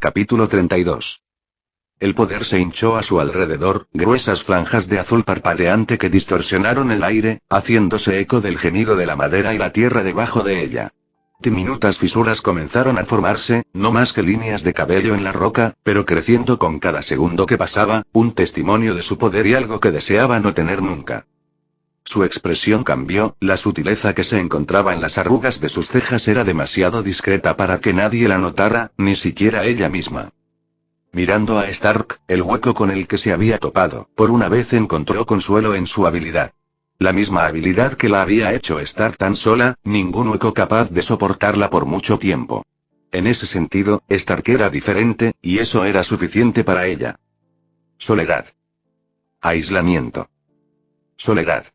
Capítulo 32. El poder se hinchó a su alrededor, gruesas franjas de azul parpadeante que distorsionaron el aire, haciéndose eco del gemido de la madera y la tierra debajo de ella. Diminutas fisuras comenzaron a formarse, no más que líneas de cabello en la roca, pero creciendo con cada segundo que pasaba, un testimonio de su poder y algo que deseaba no tener nunca. Su expresión cambió, la sutileza que se encontraba en las arrugas de sus cejas era demasiado discreta para que nadie la notara, ni siquiera ella misma. Mirando a Stark, el hueco con el que se había topado, por una vez encontró consuelo en su habilidad. La misma habilidad que la había hecho estar tan sola, ningún hueco capaz de soportarla por mucho tiempo. En ese sentido, Stark era diferente, y eso era suficiente para ella. Soledad. Aislamiento. Soledad.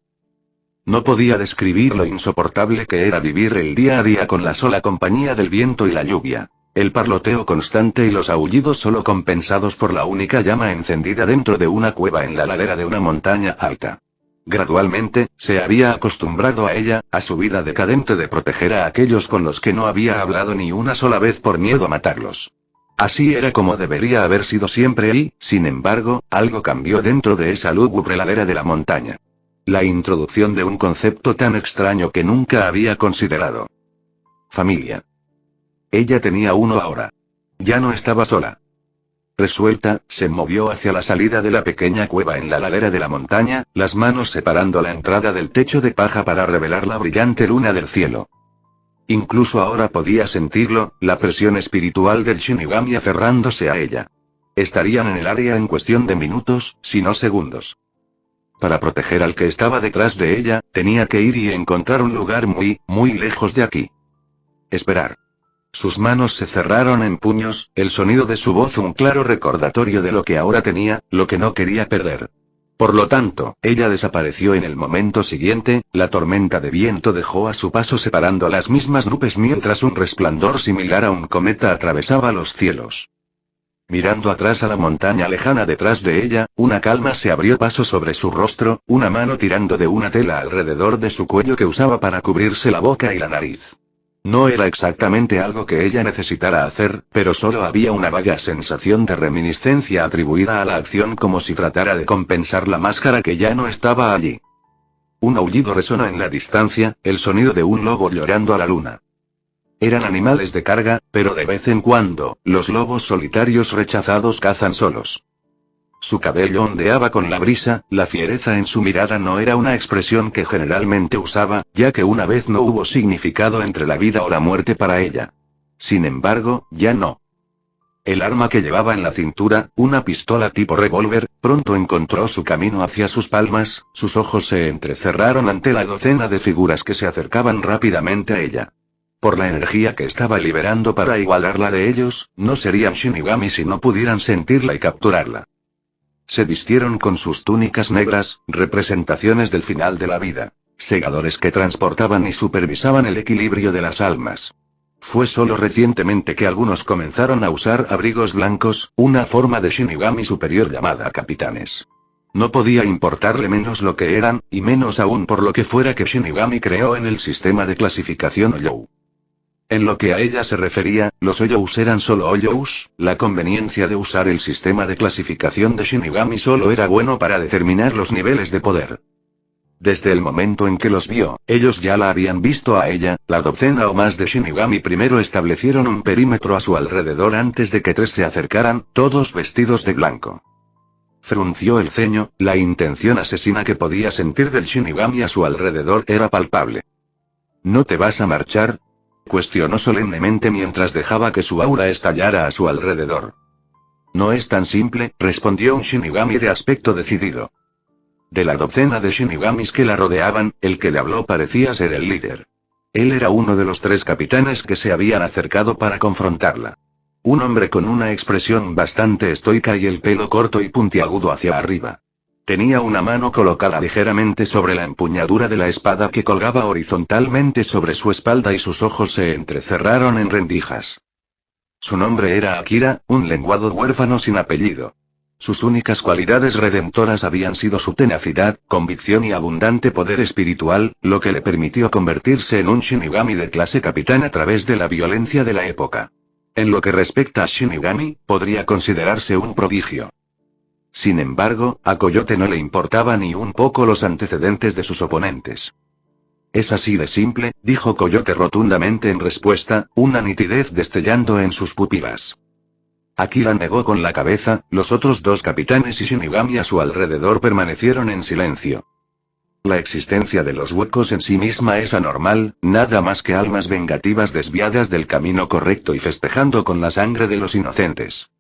No podía describir lo insoportable que era vivir el día a día con la sola compañía del viento y la lluvia. El parloteo constante y los aullidos solo compensados por la única llama encendida dentro de una cueva en la ladera de una montaña alta. Gradualmente, se había acostumbrado a ella, a su vida decadente de proteger a aquellos con los que no había hablado ni una sola vez por miedo a matarlos. Así era como debería haber sido siempre y, sin embargo, algo cambió dentro de esa lúgubre ladera de la montaña. La introducción de un concepto tan extraño que nunca había considerado. Familia. Ella tenía uno ahora. Ya no estaba sola. Resuelta, se movió hacia la salida de la pequeña cueva en la ladera de la montaña, las manos separando la entrada del techo de paja para revelar la brillante luna del cielo. Incluso ahora podía sentirlo, la presión espiritual del Shinigami aferrándose a ella. Estarían en el área en cuestión de minutos, si no segundos. Para proteger al que estaba detrás de ella, tenía que ir y encontrar un lugar muy, muy lejos de aquí. Esperar. Sus manos se cerraron en puños, el sonido de su voz un claro recordatorio de lo que ahora tenía, lo que no quería perder. Por lo tanto, ella desapareció en el momento siguiente, la tormenta de viento dejó a su paso separando las mismas nubes mientras un resplandor similar a un cometa atravesaba los cielos. Mirando atrás a la montaña lejana detrás de ella, una calma se abrió paso sobre su rostro, una mano tirando de una tela alrededor de su cuello que usaba para cubrirse la boca y la nariz. No era exactamente algo que ella necesitara hacer, pero solo había una vaga sensación de reminiscencia atribuida a la acción como si tratara de compensar la máscara que ya no estaba allí. Un aullido resonó en la distancia, el sonido de un lobo llorando a la luna. Eran animales de carga, pero de vez en cuando, los lobos solitarios rechazados cazan solos. Su cabello ondeaba con la brisa, la fiereza en su mirada no era una expresión que generalmente usaba, ya que una vez no hubo significado entre la vida o la muerte para ella. Sin embargo, ya no. El arma que llevaba en la cintura, una pistola tipo revólver, pronto encontró su camino hacia sus palmas, sus ojos se entrecerraron ante la docena de figuras que se acercaban rápidamente a ella. Por la energía que estaba liberando para igualar la de ellos, no serían Shinigami si no pudieran sentirla y capturarla. Se vistieron con sus túnicas negras, representaciones del final de la vida, segadores que transportaban y supervisaban el equilibrio de las almas. Fue solo recientemente que algunos comenzaron a usar abrigos blancos, una forma de Shinigami superior llamada capitanes. No podía importarle menos lo que eran, y menos aún por lo que fuera que Shinigami creó en el sistema de clasificación Oyou. En lo que a ella se refería, los Oyous eran solo Oyous, la conveniencia de usar el sistema de clasificación de Shinigami solo era bueno para determinar los niveles de poder. Desde el momento en que los vio, ellos ya la habían visto a ella, la docena o más de Shinigami primero establecieron un perímetro a su alrededor antes de que tres se acercaran, todos vestidos de blanco. Frunció el ceño, la intención asesina que podía sentir del Shinigami a su alrededor era palpable. ¿No te vas a marchar?, cuestionó solemnemente mientras dejaba que su aura estallara a su alrededor. No es tan simple, respondió un Shinigami de aspecto decidido. De la docena de Shinigamis que la rodeaban, el que le habló parecía ser el líder. Él era uno de los tres capitanes que se habían acercado para confrontarla. Un hombre con una expresión bastante estoica y el pelo corto y puntiagudo hacia arriba. Tenía una mano colocada ligeramente sobre la empuñadura de la espada que colgaba horizontalmente sobre su espalda y sus ojos se entrecerraron en rendijas. Su nombre era Akira, un lenguado huérfano sin apellido. Sus únicas cualidades redentoras habían sido su tenacidad, convicción y abundante poder espiritual, lo que le permitió convertirse en un Shinigami de clase capitán a través de la violencia de la época. En lo que respecta a Shinigami, podría considerarse un prodigio. Sin embargo, a Coyote no le importaba ni un poco los antecedentes de sus oponentes. Es así de simple, dijo Coyote rotundamente en respuesta, una nitidez destellando en sus pupilas. Akira negó con la cabeza, los otros dos capitanes y Shinigami a su alrededor permanecieron en silencio. La existencia de los huecos en sí misma es anormal, nada más que almas vengativas desviadas del camino correcto y festejando con la sangre de los inocentes.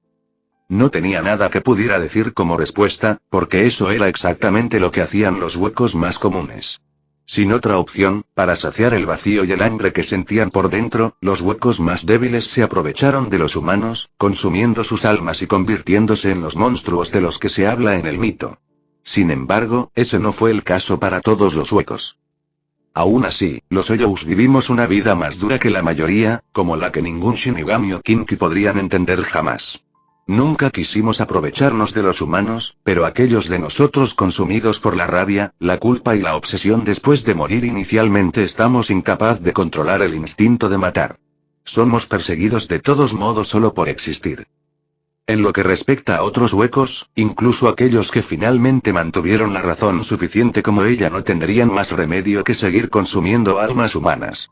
No tenía nada que pudiera decir como respuesta, porque eso era exactamente lo que hacían los huecos más comunes. Sin otra opción, para saciar el vacío y el hambre que sentían por dentro, los huecos más débiles se aprovecharon de los humanos, consumiendo sus almas y convirtiéndose en los monstruos de los que se habla en el mito. Sin embargo, ese no fue el caso para todos los huecos. Aún así, los Hoyous vivimos una vida más dura que la mayoría, como la que ningún Shinigami o Kinki podrían entender jamás. Nunca quisimos aprovecharnos de los humanos, pero aquellos de nosotros consumidos por la rabia, la culpa y la obsesión después de morir inicialmente estamos incapaz de controlar el instinto de matar. Somos perseguidos de todos modos solo por existir. En lo que respecta a otros huecos, incluso aquellos que finalmente mantuvieron la razón suficiente como ella no tendrían más remedio que seguir consumiendo almas humanas.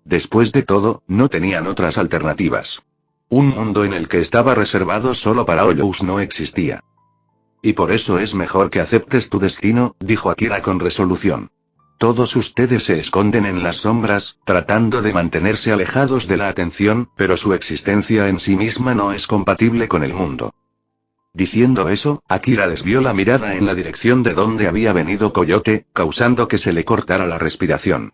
Después de todo, no tenían otras alternativas. Un mundo en el que estaba reservado solo para Hoyous no existía. Y por eso es mejor que aceptes tu destino, dijo Akira con resolución. Todos ustedes se esconden en las sombras, tratando de mantenerse alejados de la atención, pero su existencia en sí misma no es compatible con el mundo. Diciendo eso, Akira desvió la mirada en la dirección de donde había venido Coyote, causando que se le cortara la respiración.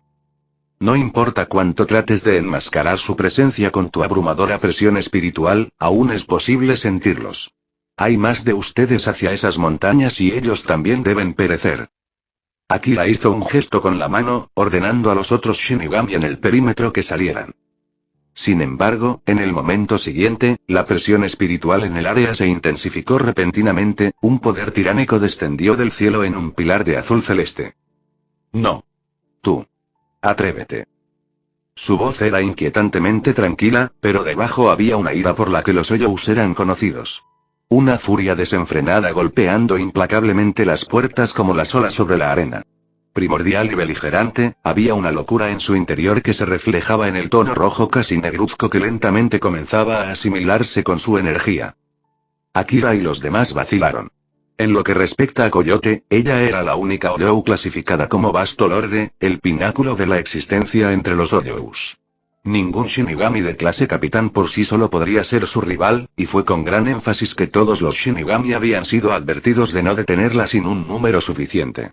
No importa cuánto trates de enmascarar su presencia con tu abrumadora presión espiritual, aún es posible sentirlos. Hay más de ustedes hacia esas montañas y ellos también deben perecer. Akira hizo un gesto con la mano, ordenando a los otros Shinigami en el perímetro que salieran. Sin embargo, en el momento siguiente, la presión espiritual en el área se intensificó repentinamente, un poder tiránico descendió del cielo en un pilar de azul celeste. No. Tú. Atrévete. Su voz era inquietantemente tranquila, pero debajo había una ira por la que los Hoyous eran conocidos. Una furia desenfrenada golpeando implacablemente las puertas como las olas sobre la arena. Primordial y beligerante, había una locura en su interior que se reflejaba en el tono rojo casi negruzco que lentamente comenzaba a asimilarse con su energía. Akira y los demás vacilaron. En lo que respecta a Coyote, ella era la única Hoyou clasificada como Vasto Lorde, el pináculo de la existencia entre los Hoyous. Ningún Shinigami de clase capitán por sí solo podría ser su rival, y fue con gran énfasis que todos los Shinigami habían sido advertidos de no detenerla sin un número suficiente.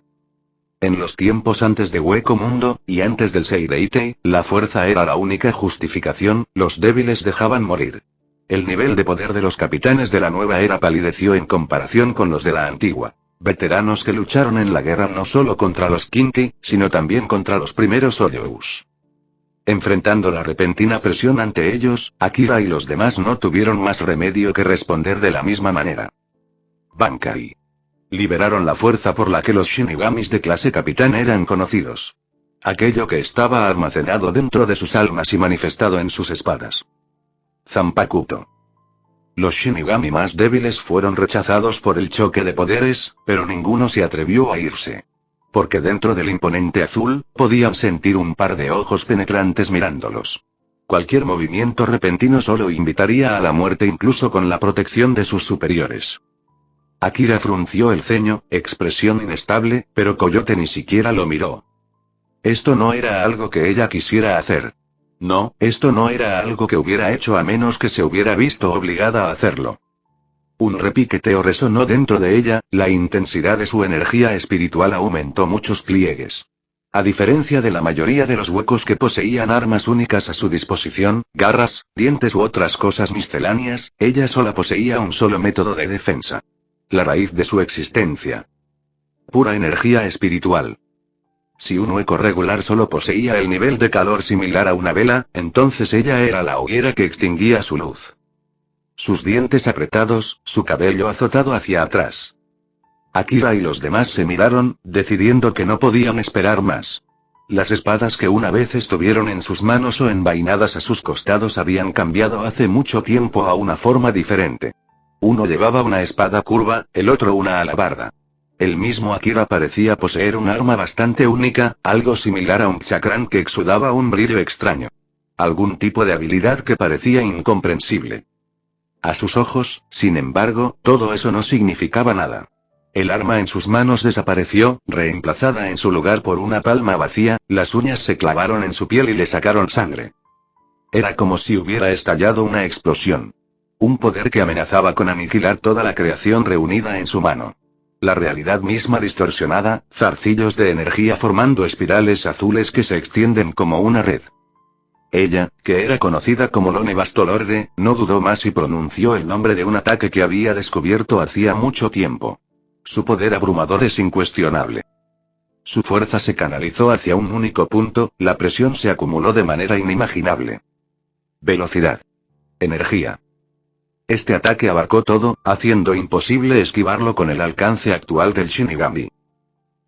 En los tiempos antes de Hueco Mundo, y antes del Seireitei, la fuerza era la única justificación, los débiles dejaban morir. El nivel de poder de los capitanes de la nueva era palideció en comparación con los de la antigua. Veteranos que lucharon en la guerra no solo contra los Kinki, sino también contra los primeros Hoyous. Enfrentando la repentina presión ante ellos, Akira y los demás no tuvieron más remedio que responder de la misma manera. Bankai. Liberaron la fuerza por la que los Shinigamis de clase capitán eran conocidos. Aquello que estaba almacenado dentro de sus almas y manifestado en sus espadas. Zanpakuto. Los Shinigami más débiles fueron rechazados por el choque de poderes, pero ninguno se atrevió a irse. Porque dentro del imponente azul, podían sentir un par de ojos penetrantes mirándolos. Cualquier movimiento repentino solo invitaría a la muerte incluso con la protección de sus superiores. Akira frunció el ceño, expresión inestable, pero Coyote ni siquiera lo miró. Esto no era algo que ella quisiera hacer. No, esto no era algo que hubiera hecho a menos que se hubiera visto obligada a hacerlo. Un repiqueteo resonó dentro de ella, la intensidad de su energía espiritual aumentó muchos pliegues. A diferencia de la mayoría de los huecos que poseían armas únicas a su disposición, garras, dientes u otras cosas misceláneas, ella sola poseía un solo método de defensa. La raíz de su existencia. Pura energía espiritual. Si un hueco regular solo poseía el nivel de calor similar a una vela, entonces ella era la hoguera que extinguía su luz. Sus dientes apretados, su cabello azotado hacia atrás. Akira y los demás se miraron, decidiendo que no podían esperar más. Las espadas que una vez estuvieron en sus manos o envainadas a sus costados habían cambiado hace mucho tiempo a una forma diferente. Uno llevaba una espada curva, el otro una alabarda. El mismo Akira parecía poseer un arma bastante única, algo similar a un chakran que exudaba un brillo extraño. Algún tipo de habilidad que parecía incomprensible. A sus ojos, sin embargo, todo eso no significaba nada. El arma en sus manos desapareció, reemplazada en su lugar por una palma vacía, las uñas se clavaron en su piel y le sacaron sangre. Era como si hubiera estallado una explosión. Un poder que amenazaba con aniquilar toda la creación reunida en su mano. La realidad misma distorsionada, zarcillos de energía formando espirales azules que se extienden como una red. Ella, que era conocida como Lone Bastolorde, no dudó más y pronunció el nombre de un ataque que había descubierto hacía mucho tiempo. Su poder abrumador es incuestionable. Su fuerza se canalizó hacia un único punto, la presión se acumuló de manera inimaginable. Velocidad. Energía. Este ataque abarcó todo, haciendo imposible esquivarlo con el alcance actual del Shinigami.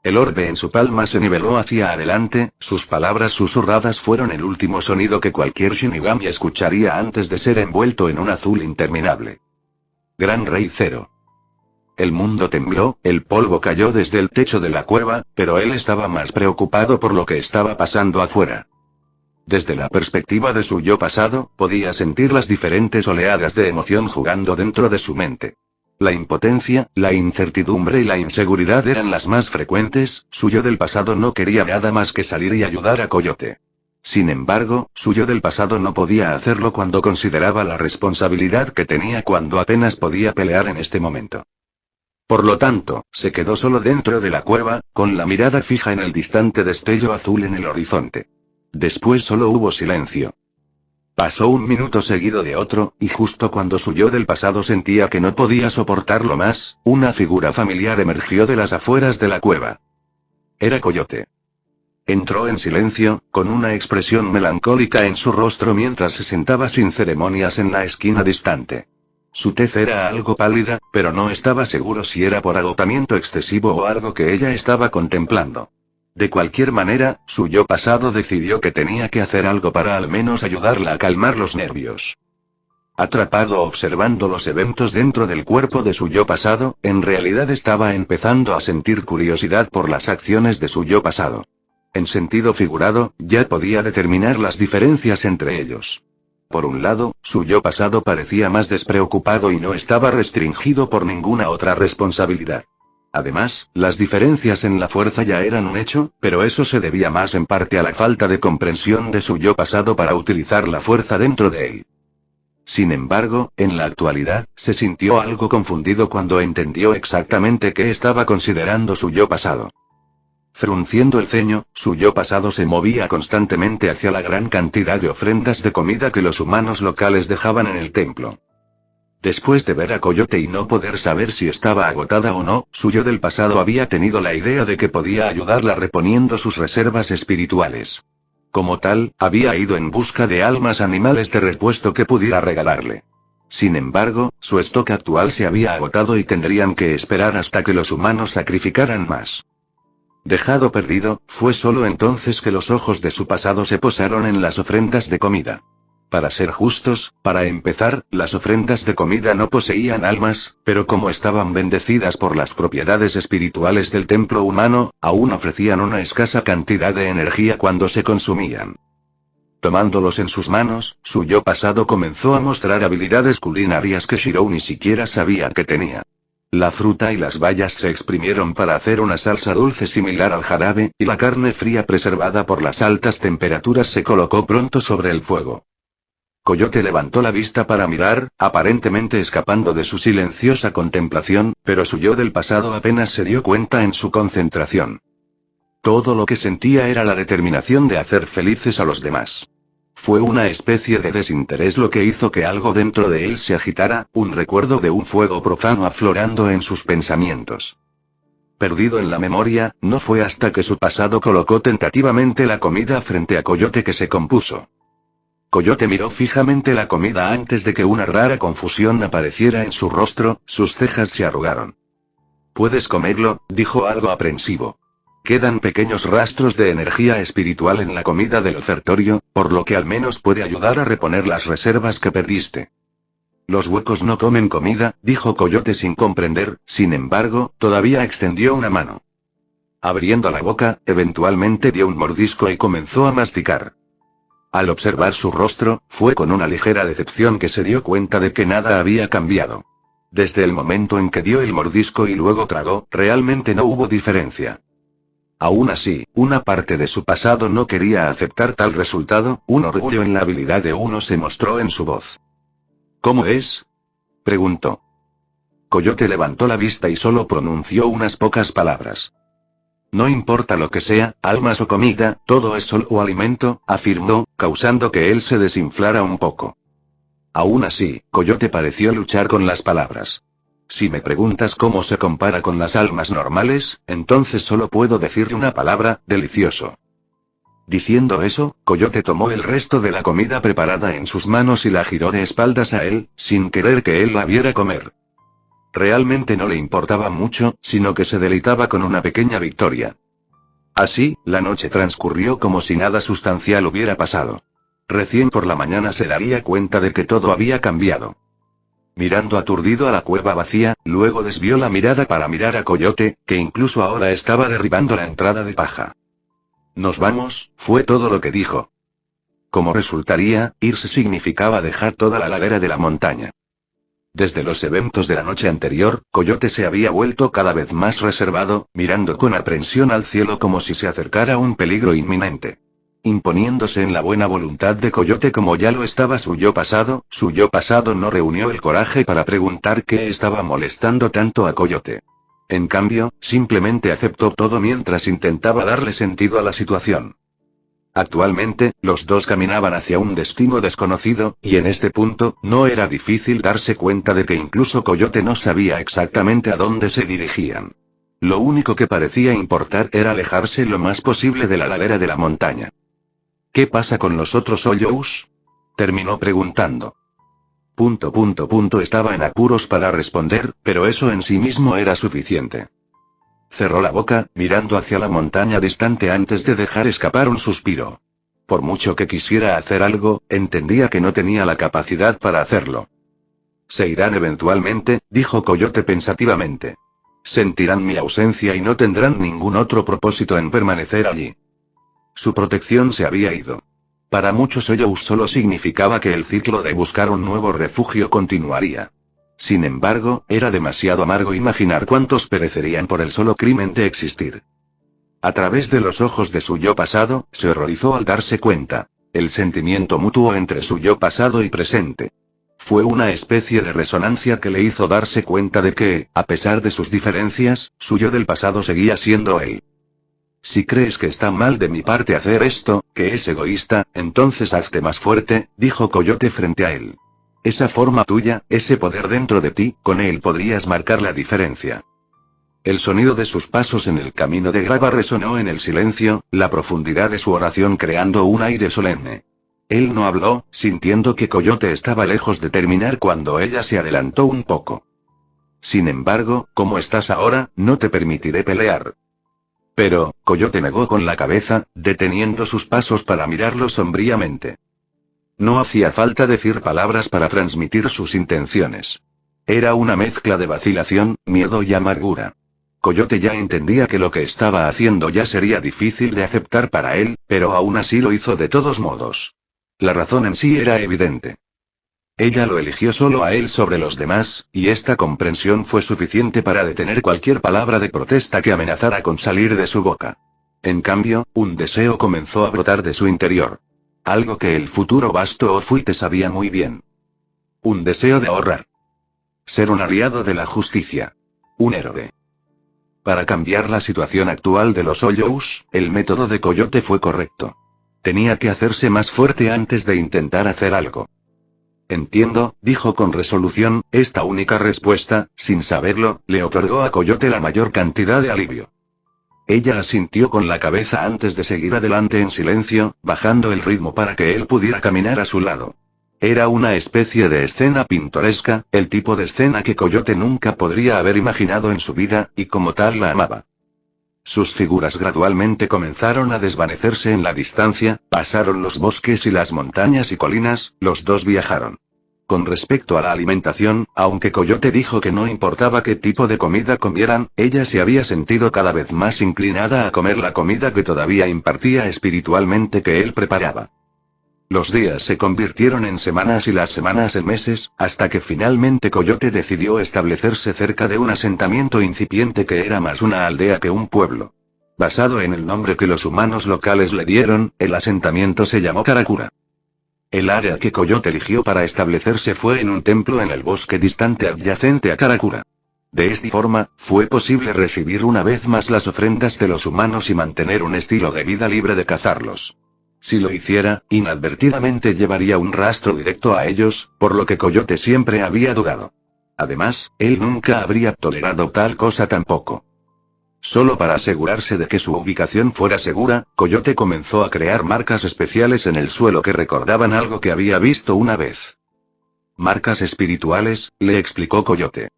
El orbe en su palma se niveló hacia adelante, sus palabras susurradas fueron el último sonido que cualquier Shinigami escucharía antes de ser envuelto en un azul interminable. Gran Rey Zero. El mundo tembló, el polvo cayó desde el techo de la cueva, pero él estaba más preocupado por lo que estaba pasando afuera. Desde la perspectiva de su yo pasado, podía sentir las diferentes oleadas de emoción jugando dentro de su mente. La impotencia, la incertidumbre y la inseguridad eran las más frecuentes, su yo del pasado no quería nada más que salir y ayudar a Coyote. Sin embargo, su yo del pasado no podía hacerlo cuando consideraba la responsabilidad que tenía cuando apenas podía pelear en este momento. Por lo tanto, se quedó solo dentro de la cueva, con la mirada fija en el distante destello azul en el horizonte. Después solo hubo silencio. Pasó un minuto seguido de otro, y justo cuando su yo del pasado sentía que no podía soportarlo más, una figura familiar emergió de las afueras de la cueva. Era Coyote. Entró en silencio, con una expresión melancólica en su rostro mientras se sentaba sin ceremonias en la esquina distante. Su tez era algo pálida, pero no estaba seguro si era por agotamiento excesivo o algo que ella estaba contemplando. De cualquier manera, su yo pasado decidió que tenía que hacer algo para al menos ayudarla a calmar los nervios. Atrapado observando los eventos dentro del cuerpo de su yo pasado, en realidad estaba empezando a sentir curiosidad por las acciones de su yo pasado. En sentido figurado, ya podía determinar las diferencias entre ellos. Por un lado, su yo pasado parecía más despreocupado y no estaba restringido por ninguna otra responsabilidad. Además, las diferencias en la fuerza ya eran un hecho, pero eso se debía más en parte a la falta de comprensión de su yo pasado para utilizar la fuerza dentro de él. Sin embargo, en la actualidad, se sintió algo confundido cuando entendió exactamente qué estaba considerando su yo pasado. Frunciendo el ceño, su yo pasado se movía constantemente hacia la gran cantidad de ofrendas de comida que los humanos locales dejaban en el templo. Después de ver a Coyote y no poder saber si estaba agotada o no, su yo del pasado había tenido la idea de que podía ayudarla reponiendo sus reservas espirituales. Como tal, había ido en busca de almas animales de repuesto que pudiera regalarle. Sin embargo, su stock actual se había agotado y tendrían que esperar hasta que los humanos sacrificaran más. Dejado perdido, fue solo entonces que los ojos de su pasado se posaron en las ofrendas de comida. Para ser justos, para empezar, las ofrendas de comida no poseían almas, pero como estaban bendecidas por las propiedades espirituales del templo humano, aún ofrecían una escasa cantidad de energía cuando se consumían. Tomándolos en sus manos, su yo pasado comenzó a mostrar habilidades culinarias que Shirou ni siquiera sabía que tenía. La fruta y las bayas se exprimieron para hacer una salsa dulce similar al jarabe, y la carne fría preservada por las altas temperaturas se colocó pronto sobre el fuego. Coyote levantó la vista para mirar, aparentemente escapando de su silenciosa contemplación, pero su yo del pasado apenas se dio cuenta en su concentración. Todo lo que sentía era la determinación de hacer felices a los demás. Fue una especie de desinterés lo que hizo que algo dentro de él se agitara, un recuerdo de un fuego profano aflorando en sus pensamientos. Perdido en la memoria, no fue hasta que su pasado colocó tentativamente la comida frente a Coyote que se compuso. Coyote miró fijamente la comida antes de que una rara confusión apareciera en su rostro, sus cejas se arrugaron. «Puedes comerlo», dijo algo aprensivo. Quedan pequeños rastros de energía espiritual en la comida del ofertorio, por lo que al menos puede ayudar a reponer las reservas que perdiste. Los huecos no comen comida, dijo Coyote sin comprender, sin embargo, todavía extendió una mano. Abriendo la boca, eventualmente dio un mordisco y comenzó a masticar. Al observar su rostro, fue con una ligera decepción que se dio cuenta de que nada había cambiado. Desde el momento en que dio el mordisco y luego tragó, realmente no hubo diferencia. Aún así, una parte de su pasado no quería aceptar tal resultado, un orgullo en la habilidad de uno se mostró en su voz. ¿Cómo es?, preguntó. Coyote levantó la vista y solo pronunció unas pocas palabras. No importa lo que sea, almas o comida, todo es sol o alimento, afirmó, causando que él se desinflara un poco. Aún así, Coyote pareció luchar con las palabras. Si me preguntas cómo se compara con las almas normales, entonces solo puedo decirle una palabra: delicioso. Diciendo eso, Coyote tomó el resto de la comida preparada en sus manos y la giró de espaldas a él, sin querer que él la viera comer. Realmente no le importaba mucho, sino que se deleitaba con una pequeña victoria. Así, la noche transcurrió como si nada sustancial hubiera pasado. Recién por la mañana se daría cuenta de que todo había cambiado. Mirando aturdido a la cueva vacía, luego desvió la mirada para mirar a Coyote, que incluso ahora estaba derribando la entrada de paja. Nos vamos, fue todo lo que dijo. Como resultaría, irse significaba dejar toda la ladera de la montaña. Desde los eventos de la noche anterior, Coyote se había vuelto cada vez más reservado, mirando con aprensión al cielo como si se acercara un peligro inminente. Imponiéndose en la buena voluntad de Coyote como ya lo estaba su yo pasado no reunió el coraje para preguntar qué estaba molestando tanto a Coyote. En cambio, simplemente aceptó todo mientras intentaba darle sentido a la situación. Actualmente, los dos caminaban hacia un destino desconocido, y en este punto, no era difícil darse cuenta de que incluso Coyote no sabía exactamente a dónde se dirigían. Lo único que parecía importar era alejarse lo más posible de la ladera de la montaña. ¿Qué pasa con los otros Hoyous?, terminó preguntando. Estaba en apuros para responder, pero eso en sí mismo era suficiente. Cerró la boca, mirando hacia la montaña distante antes de dejar escapar un suspiro. Por mucho que quisiera hacer algo, entendía que no tenía la capacidad para hacerlo. Se irán eventualmente, dijo Coyote pensativamente. Sentirán mi ausencia y no tendrán ningún otro propósito en permanecer allí. Su protección se había ido. Para muchos ellos solo significaba que el ciclo de buscar un nuevo refugio continuaría. Sin embargo, era demasiado amargo imaginar cuántos perecerían por el solo crimen de existir. A través de los ojos de su yo pasado, se horrorizó al darse cuenta. El sentimiento mutuo entre su yo pasado y presente. Fue una especie de resonancia que le hizo darse cuenta de que, a pesar de sus diferencias, su yo del pasado seguía siendo él. Si crees que está mal de mi parte hacer esto, que es egoísta, entonces hazte más fuerte, dijo Coyote frente a él. Esa forma tuya, ese poder dentro de ti, con él podrías marcar la diferencia. El sonido de sus pasos en el camino de grava resonó en el silencio, la profundidad de su oración creando un aire solemne. Él no habló, sintiendo que Coyote estaba lejos de terminar cuando ella se adelantó un poco. Sin embargo, como estás ahora, no te permitiré pelear. Pero, Coyote negó con la cabeza, deteniendo sus pasos para mirarlo sombríamente. No hacía falta decir palabras para transmitir sus intenciones. Era una mezcla de vacilación, miedo y amargura. Coyote ya entendía que lo que estaba haciendo ya sería difícil de aceptar para él, pero aún así lo hizo de todos modos. La razón en sí era evidente. Ella lo eligió solo a él sobre los demás, y esta comprensión fue suficiente para detener cualquier palabra de protesta que amenazara con salir de su boca. En cambio, un deseo comenzó a brotar de su interior. Algo que el futuro Basto Ofuite sabía muy bien. Un deseo de ahorrar. Ser un aliado de la justicia. Un héroe. Para cambiar la situación actual de los Hoyous, el método de Coyote fue correcto. Tenía que hacerse más fuerte antes de intentar hacer algo. Entiendo, dijo con resolución, esta única respuesta, sin saberlo, le otorgó a Coyote la mayor cantidad de alivio. Ella asintió con la cabeza antes de seguir adelante en silencio, bajando el ritmo para que él pudiera caminar a su lado. Era una especie de escena pintoresca, el tipo de escena que Coyote nunca podría haber imaginado en su vida, y como tal la amaba. Sus figuras gradualmente comenzaron a desvanecerse en la distancia, pasaron los bosques y las montañas y colinas, los dos viajaron. Con respecto a la alimentación, aunque Coyote dijo que no importaba qué tipo de comida comieran, ella se había sentido cada vez más inclinada a comer la comida que todavía impartía espiritualmente que él preparaba. Los días se convirtieron en semanas y las semanas en meses, hasta que finalmente Coyote decidió establecerse cerca de un asentamiento incipiente que era más una aldea que un pueblo. Basado en el nombre que los humanos locales le dieron, el asentamiento se llamó Karakura. El área que Coyote eligió para establecerse fue en un templo en el bosque distante adyacente a Karakura. De esta forma, fue posible recibir una vez más las ofrendas de los humanos y mantener un estilo de vida libre de cazarlos. Si lo hiciera, inadvertidamente llevaría un rastro directo a ellos, por lo que Coyote siempre había dudado. Además, él nunca habría tolerado tal cosa tampoco. Solo para asegurarse de que su ubicación fuera segura, Coyote comenzó a crear marcas especiales en el suelo que recordaban algo que había visto una vez. Marcas espirituales, le explicó Coyote.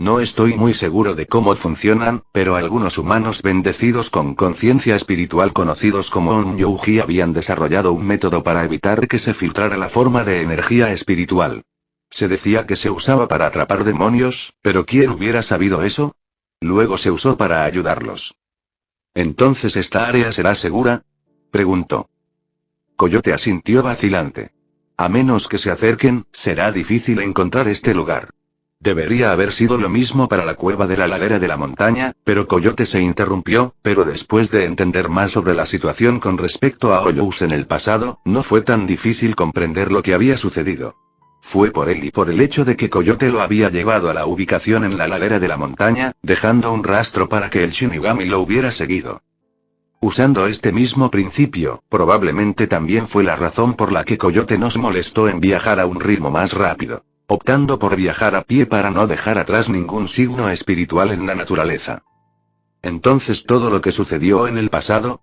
No estoy muy seguro de cómo funcionan, pero algunos humanos bendecidos con conciencia espiritual conocidos como Onryuji habían desarrollado un método para evitar que se filtrara la forma de energía espiritual. Se decía que se usaba para atrapar demonios, pero ¿quién hubiera sabido eso? Luego se usó para ayudarlos. ¿Entonces esta área será segura?, preguntó. Coyote asintió vacilante. A menos que se acerquen, será difícil encontrar este lugar. Debería haber sido lo mismo para la cueva de la ladera de la montaña, pero Coyote se interrumpió, pero después de entender más sobre la situación con respecto a Hoyous en el pasado, no fue tan difícil comprender lo que había sucedido. Fue por él y por el hecho de que Coyote lo había llevado a la ubicación en la ladera de la montaña, dejando un rastro para que el Shinigami lo hubiera seguido. Usando este mismo principio, probablemente también fue la razón por la que Coyote nos molestó en viajar a un ritmo más rápido, optando por viajar a pie para no dejar atrás ningún signo espiritual en la naturaleza. Entonces todo lo que sucedió en el pasado,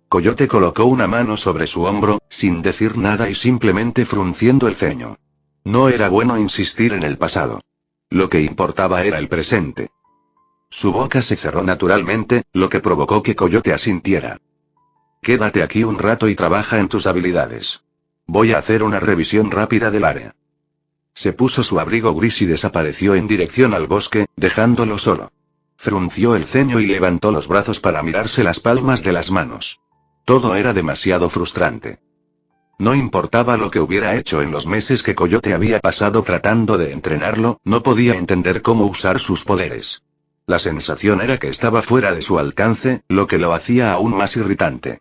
Coyote colocó una mano sobre su hombro, sin decir nada y simplemente frunciendo el ceño. No era bueno insistir en el pasado. Lo que importaba era el presente. Su boca se cerró naturalmente, lo que provocó que Coyote asintiera. Quédate aquí un rato y trabaja en tus habilidades. Voy a hacer una revisión rápida del área. Se puso su abrigo gris y desapareció en dirección al bosque, dejándolo solo. Frunció el ceño y levantó los brazos para mirarse las palmas de las manos. Todo era demasiado frustrante. No importaba lo que hubiera hecho en los meses que Coyote había pasado tratando de entrenarlo, no podía entender cómo usar sus poderes. La sensación era que estaba fuera de su alcance, lo que lo hacía aún más irritante.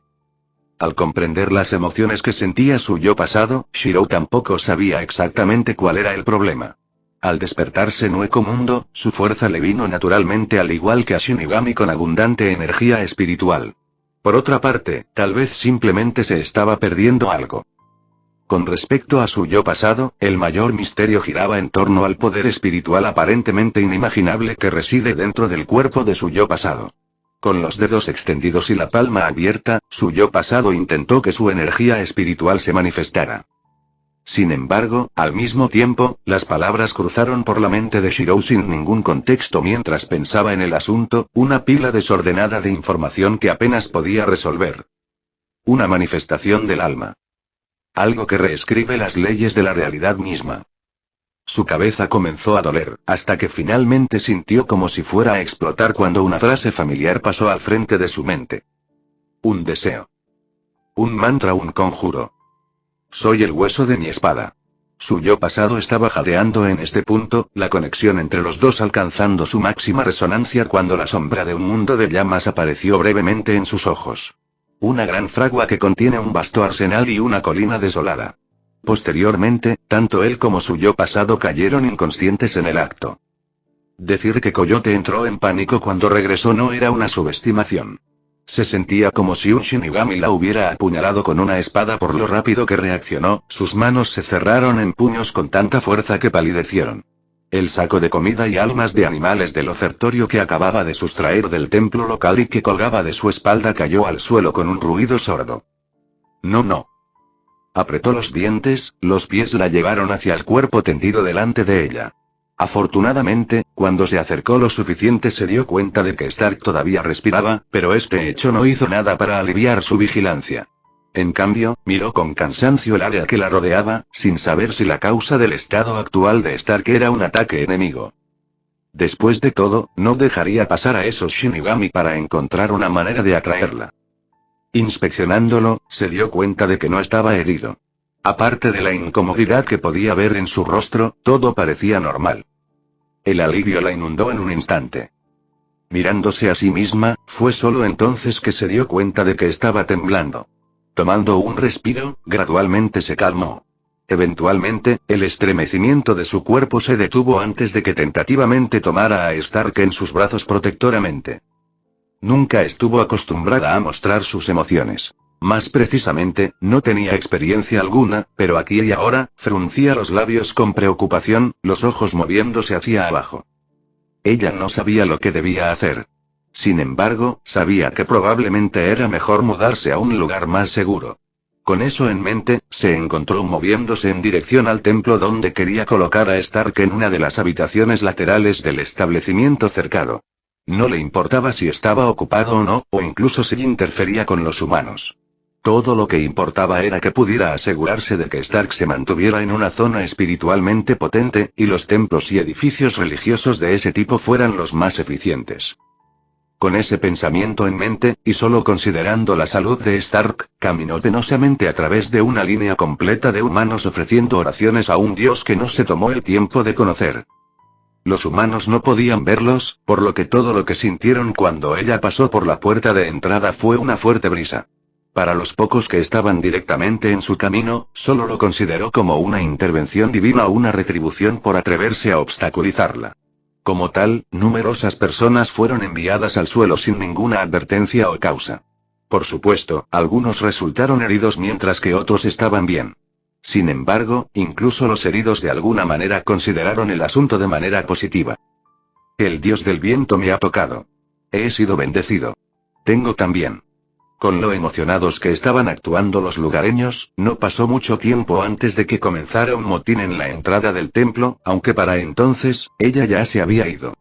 Al comprender las emociones que sentía su yo pasado, Shirou tampoco sabía exactamente cuál era el problema. Al despertarse en Hueco Mundo, su fuerza le vino naturalmente al igual que a Shinigami con abundante energía espiritual. Por otra parte, tal vez simplemente se estaba perdiendo algo. Con respecto a su yo pasado, el mayor misterio giraba en torno al poder espiritual aparentemente inimaginable que reside dentro del cuerpo de su yo pasado. Con los dedos extendidos y la palma abierta, su yo pasado intentó que su energía espiritual se manifestara. Sin embargo, al mismo tiempo, las palabras cruzaron por la mente de Shirou sin ningún contexto mientras pensaba en el asunto, una pila desordenada de información que apenas podía resolver. Una manifestación del alma. Algo que reescribe las leyes de la realidad misma. Su cabeza comenzó a doler, hasta que finalmente sintió como si fuera a explotar cuando una frase familiar pasó al frente de su mente. Un deseo. Un mantra, un conjuro. Soy el hueso de mi espada. Su yo pasado estaba jadeando en este punto, la conexión entre los dos alcanzando su máxima resonancia cuando la sombra de un mundo de llamas apareció brevemente en sus ojos. Una gran fragua que contiene un vasto arsenal y una colina desolada. Posteriormente, tanto él como su yo pasado cayeron inconscientes en el acto. Decir que Coyote entró en pánico cuando regresó no era una subestimación. Se sentía como si un Shinigami la hubiera apuñalado con una espada por lo rápido que reaccionó, sus manos se cerraron en puños con tanta fuerza que palidecieron. El saco de comida y almas de animales del ofertorio que acababa de sustraer del templo local y que colgaba de su espalda cayó al suelo con un ruido sordo. No. Apretó los dientes, los pies la llevaron hacia el cuerpo tendido delante de ella. Afortunadamente, Cuando se acercó lo suficiente se dio cuenta de que Stark todavía respiraba, pero este hecho no hizo nada para aliviar su vigilancia. En cambio, miró con cansancio el área que la rodeaba, sin saber si la causa del estado actual de Stark era un ataque enemigo. Después de todo, no dejaría pasar a esos Shinigami para encontrar una manera de atraerla. Inspeccionándolo, se dio cuenta de que no estaba herido. Aparte de la incomodidad que podía ver en su rostro, todo parecía normal. El alivio la inundó en un instante. Mirándose a sí misma, fue solo entonces que se dio cuenta de que estaba temblando. Tomando un respiro, gradualmente se calmó. Eventualmente, el estremecimiento de su cuerpo se detuvo antes de que tentativamente tomara a Stark en sus brazos protectoramente. Nunca estuvo acostumbrada a mostrar sus emociones. Más precisamente, no tenía experiencia alguna, pero aquí y ahora, fruncía los labios con preocupación, los ojos moviéndose hacia abajo. Ella no sabía lo que debía hacer. Sin embargo, sabía que probablemente era mejor mudarse a un lugar más seguro. Con eso en mente, se encontró moviéndose en dirección al templo donde quería colocar a Stark en una de las habitaciones laterales del establecimiento cercado. No le importaba si estaba ocupado o no, o incluso si interfería con los humanos. Todo lo que importaba era que pudiera asegurarse de que Stark se mantuviera en una zona espiritualmente potente, y los templos y edificios religiosos de ese tipo fueran los más eficientes. Con ese pensamiento en mente, y solo considerando la salud de Stark, caminó penosamente a través de una línea completa de humanos ofreciendo oraciones a un dios que no se tomó el tiempo de conocer. Los humanos no podían verlos, por lo que todo lo que sintieron cuando ella pasó por la puerta de entrada fue una fuerte brisa. Para los pocos que estaban directamente en su camino, solo lo consideró como una intervención divina o una retribución por atreverse a obstaculizarla. Como tal, numerosas personas fueron enviadas al suelo sin ninguna advertencia o causa. Por supuesto, algunos resultaron heridos mientras que otros estaban bien. Sin embargo, incluso los heridos de alguna manera consideraron el asunto de manera positiva. El dios del viento me ha tocado. He sido bendecido. Tengo también. Con lo emocionados que estaban actuando los lugareños, no pasó mucho tiempo antes de que comenzara un motín en la entrada del templo, aunque para entonces, ella ya se había ido.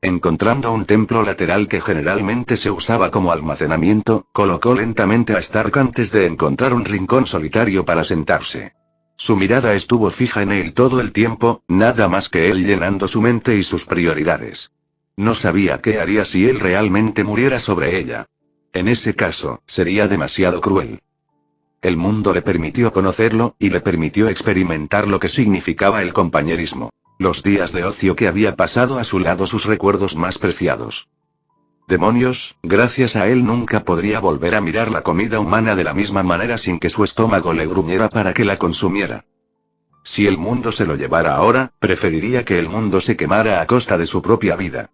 Encontrando un templo lateral que generalmente se usaba como almacenamiento, colocó lentamente a Stark antes de encontrar un rincón solitario para sentarse. Su mirada estuvo fija en él todo el tiempo, nada más que él llenando su mente y sus prioridades. No sabía qué haría si él realmente muriera sobre ella. En ese caso, sería demasiado cruel. El mundo le permitió conocerlo, y le permitió experimentar lo que significaba el compañerismo. Los días de ocio que había pasado a su lado, sus recuerdos más preciados. Demonios, gracias a él nunca podría volver a mirar la comida humana de la misma manera sin que su estómago le gruñera para que la consumiera. Si el mundo se lo llevara ahora, preferiría que el mundo se quemara a costa de su propia vida.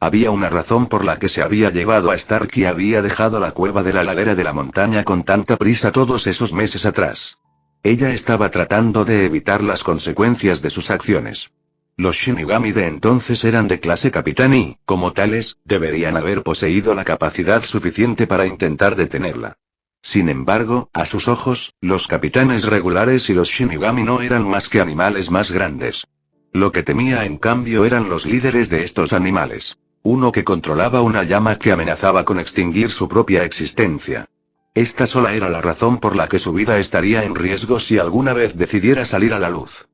Había una razón por la que se había llevado a Stark y había dejado la cueva de la ladera de la montaña con tanta prisa todos esos meses atrás. Ella estaba tratando de evitar las consecuencias de sus acciones. Los Shinigami de entonces eran de clase capitán y, como tales, deberían haber poseído la capacidad suficiente para intentar detenerla. Sin embargo, a sus ojos, los capitanes regulares y los Shinigami no eran más que animales más grandes. Lo que temía en cambio eran los líderes de estos animales. Uno que controlaba una llama que amenazaba con extinguir su propia existencia. Esta sola era la razón por la que su vida estaría en riesgo si alguna vez decidiera salir a la luz.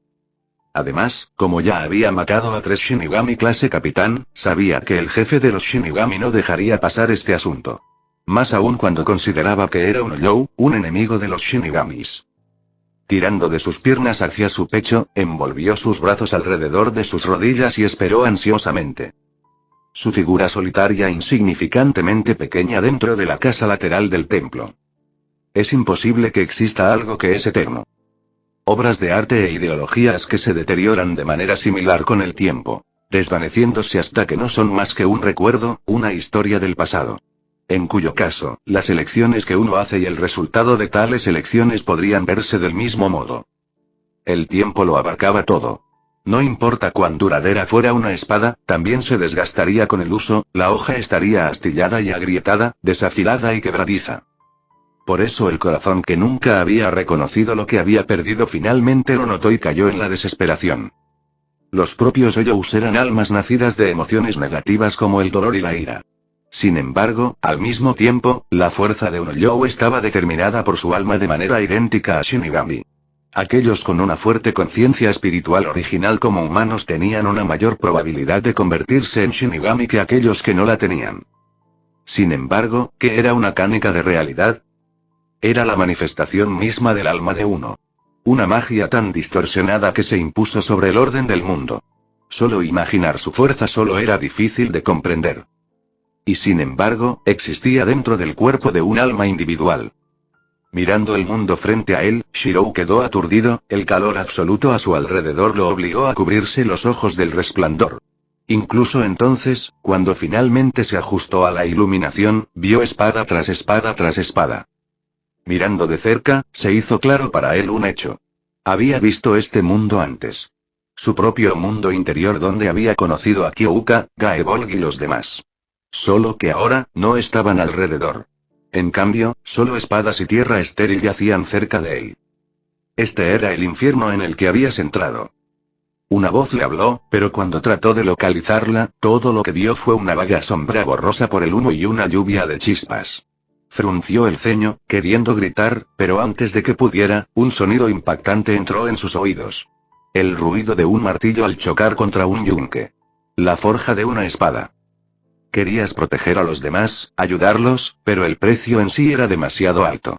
Además, como ya había matado a 3 Shinigami clase capitán, sabía que el jefe de los Shinigami no dejaría pasar este asunto. Más aún cuando consideraba que era un Youo, un enemigo de los Shinigamis. Tirando de sus piernas hacia su pecho, envolvió sus brazos alrededor de sus rodillas y esperó ansiosamente. Su figura solitaria insignificantemente pequeña dentro de la casa lateral del templo. Es imposible que exista algo que es eterno. Obras de arte e ideologías que se deterioran de manera similar con el tiempo, desvaneciéndose hasta que no son más que un recuerdo, una historia del pasado. En cuyo caso, las elecciones que uno hace y el resultado de tales elecciones podrían verse del mismo modo. El tiempo lo abarcaba todo. No importa cuán duradera fuera una espada, también se desgastaría con el uso, la hoja estaría astillada y agrietada, desafilada y quebradiza. Por eso el corazón que nunca había reconocido lo que había perdido finalmente lo notó y cayó en la desesperación. Los propios Hoyous eran almas nacidas de emociones negativas como el dolor y la ira. Sin embargo, al mismo tiempo, la fuerza de un Hoyou estaba determinada por su alma de manera idéntica a Shinigami. Aquellos con una fuerte conciencia espiritual original como humanos tenían una mayor probabilidad de convertirse en Shinigami que aquellos que no la tenían. Sin embargo, ¿qué era una Kanika de realidad? Era la manifestación misma del alma de uno. Una magia tan distorsionada que se impuso sobre el orden del mundo. Solo imaginar su fuerza solo era difícil de comprender. Y sin embargo, existía dentro del cuerpo de un alma individual. Mirando el mundo frente a él, Shirou quedó aturdido, el calor absoluto a su alrededor lo obligó a cubrirse los ojos del resplandor. Incluso entonces, cuando finalmente se ajustó a la iluminación, vio espada tras espada tras espada. Mirando de cerca, se hizo claro para él un hecho. Había visto este mundo antes. Su propio mundo interior donde había conocido a Kyouka, Gaebolg y los demás. Solo que ahora, no estaban alrededor. En cambio, solo espadas y tierra estéril yacían cerca de él. Este era el infierno en el que habías entrado. Una voz le habló, pero cuando trató de localizarla, todo lo que vio fue una vaga sombra borrosa por el humo y una lluvia de chispas. Frunció el ceño, queriendo gritar, pero antes de que pudiera, un sonido impactante entró en sus oídos. El ruido de un martillo al chocar contra un yunque. La forja de una espada. Querías proteger a los demás, ayudarlos, pero el precio en sí era demasiado alto.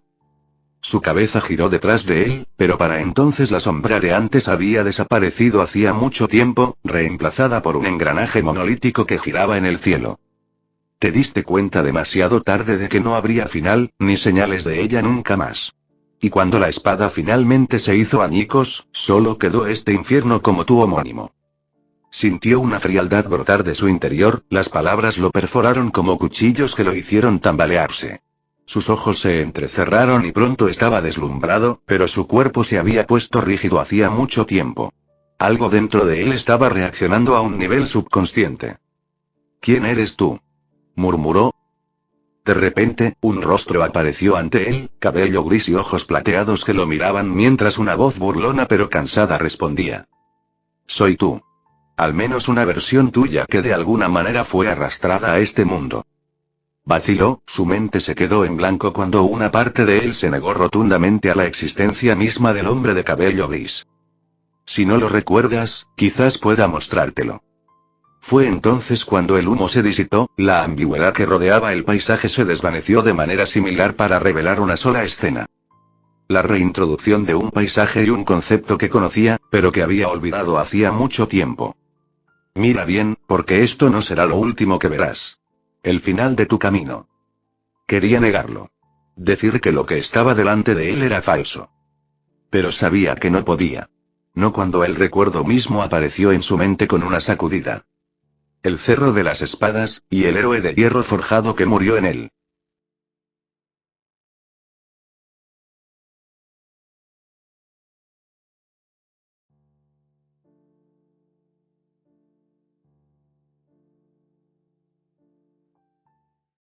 Su cabeza giró detrás de él, pero para entonces la sombra de antes había desaparecido hacía mucho tiempo, reemplazada por un engranaje monolítico que giraba en el cielo. Te diste cuenta demasiado tarde de que no habría final, ni señales de ella nunca más. Y cuando la espada finalmente se hizo añicos, solo quedó este infierno como tu homónimo. Sintió una frialdad brotar de su interior, las palabras lo perforaron como cuchillos que lo hicieron tambalearse. Sus ojos se entrecerraron y pronto estaba deslumbrado, pero su cuerpo se había puesto rígido hacía mucho tiempo. Algo dentro de él estaba reaccionando a un nivel subconsciente. ¿Quién eres tú?, murmuró. De repente, un rostro apareció ante él, cabello gris y ojos plateados que lo miraban mientras una voz burlona pero cansada respondía. Soy tú. Al menos una versión tuya que de alguna manera fue arrastrada a este mundo. Vaciló, su mente se quedó en blanco cuando una parte de él se negó rotundamente a la existencia misma del hombre de cabello gris. Si no lo recuerdas, quizás pueda mostrártelo. Fue entonces cuando el humo se disipó, la ambigüedad que rodeaba el paisaje se desvaneció de manera similar para revelar una sola escena. La reintroducción de un paisaje y un concepto que conocía, pero que había olvidado hacía mucho tiempo. Mira bien, porque esto no será lo último que verás. El final de tu camino. Quería negarlo. Decir que lo que estaba delante de él era falso. Pero sabía que no podía. No cuando el recuerdo mismo apareció en su mente con una sacudida. El cerro de las espadas, y el héroe de hierro forjado que murió en él.